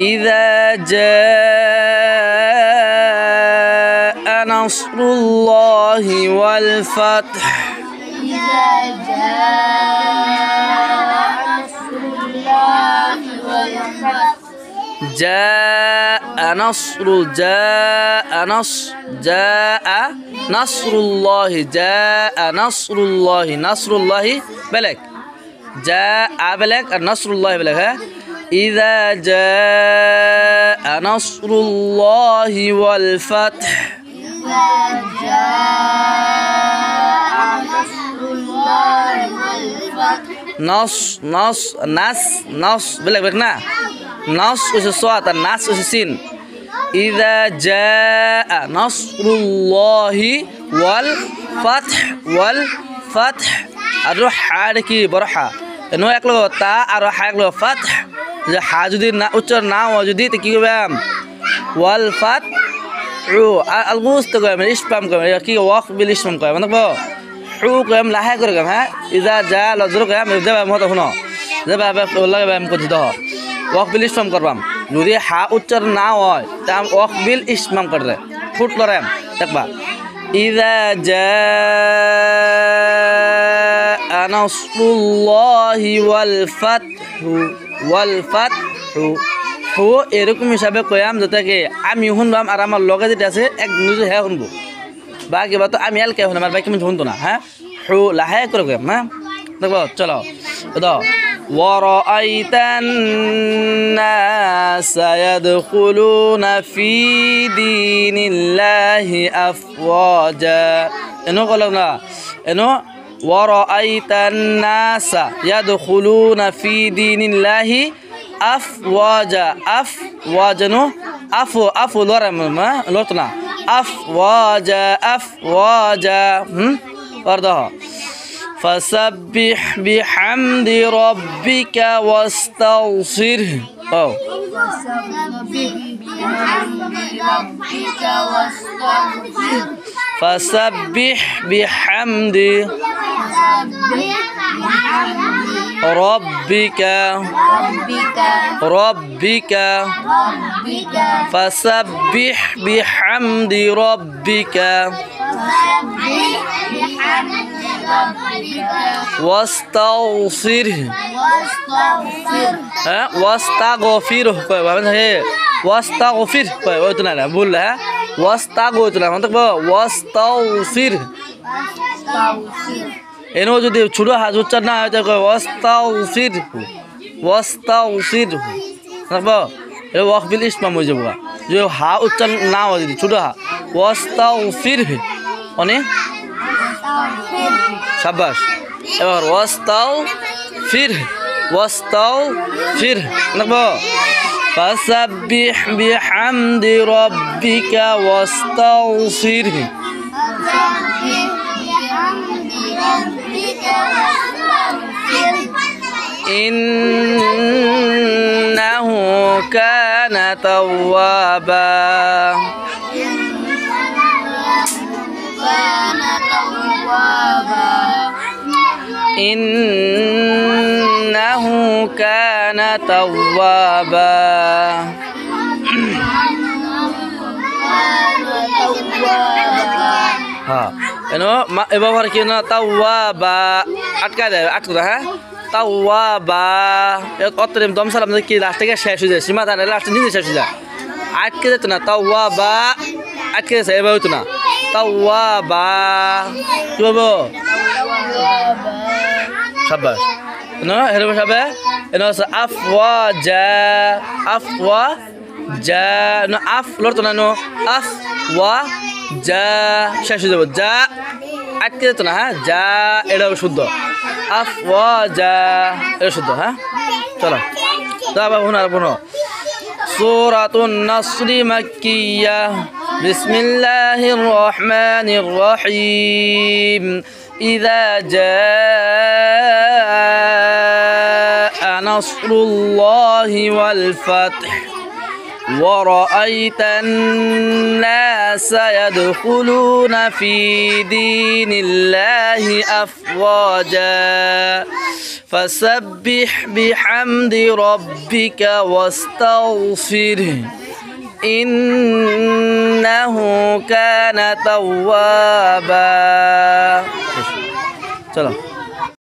إذا جاء نصر الله والفتح إذا جاء نصر الله والفتح جاء نصر الله نصر الله بلك جاء بلك النصر الله بلك ها إذا جاء نصر الله والفتح إذا جاء نصر الله والفتح نص بلك نا نص وسوات النص وسين إذا جاء نصر الله والفتح الروح حركي برحة إنه يقولوا تا الروح يقولوا فتح إذا حاجدي أشر نا وجدي تكيبهم والفتح الغوص تقول من إيش بام كم يكيد وقت بليش بام كم منك حو كم لاحق كم ها إذا جاء لزرق كم يبدأ بام هذا هنا إذا بام والله بام كذي ده وقت بليش بام كربام যদি হা উচ্চারণ না হয় তা ওয়াকবিল ইসমাম করে ফুটলো রেম দেখবা ইযা জাআ নাসরুল্লাহি ওয়াল ফাতহু হু এরকম হিসাবে কয়াম যেটাকে আমি শুনবাম আর আমার লগে যেটা আছে এক নিজে হে শুনবো বা কিবা তো আমি এলকে শুনম আর বাকি আমি শুনতো না হ্যাঁ হু লাহে করে কয়াম হ্যাঁ দেখো চলো দাও ورأيت الناس يدخلون في دين الله أفواجا إنه قلنا إنه ورأيت الناس يدخلون في دين الله أفواجا أفواجا أفو لورتنا أفواجا وردها فسبح بحمد ربك واستغفره فسبح بحمد ربك فسبح بحمد ربك واستغفره واستغفره واستغفر ويتنا بقول ها واستغفر मतलब واستغفر এনো যদি ছোট হাত উচ্চারণ না হয় তাহলে ওয়াস্তাগফির দেখো এটা ওয়াকবিল ইসমাম হয়ে যাবো যে হা উচ্চারণ না হয় যদি ছোট হা ওয়াস্তাগফির অনেক শাবাশ এবার ওয়াস্তাগফির দেখো فسبح بحمد ربك واستغفره إنه كان توابا إنه كان توابا हाँ इनो एबार कि ना तावाबा अटका दे अटका है तावाबा ये अतरे दम साल मतलब कि लास्ट के शेष हो जाए सीमा था लास्ट नहीं शेष हो जाए अटके देते ना तावाबा अटके से एबार तो ना तावाबा क्यों बो शाबाश इनो हेलो शाबाश इनो अफवाजा नो अफ लड़ तो ना नो अफवा जा শেষ হয়ে যাবে যা আটকে যেত না হ্যাঁ যা এটাও শুদ্ধ আফওয়াজা এটা শুদ্ধ হ্যাঁ চলো তারপর শুনো সূরাতুন নাসর মাক্কিয়া বিসমিল্লাহির রহমানির রহিম ইযা জাআ নাসরুল্লাহি ওয়াল ফাতহ ورأيت الناس يدخلون في دين الله أفواجا فسبح بحمد ربك واستغفره إنه كان توابا. চলো।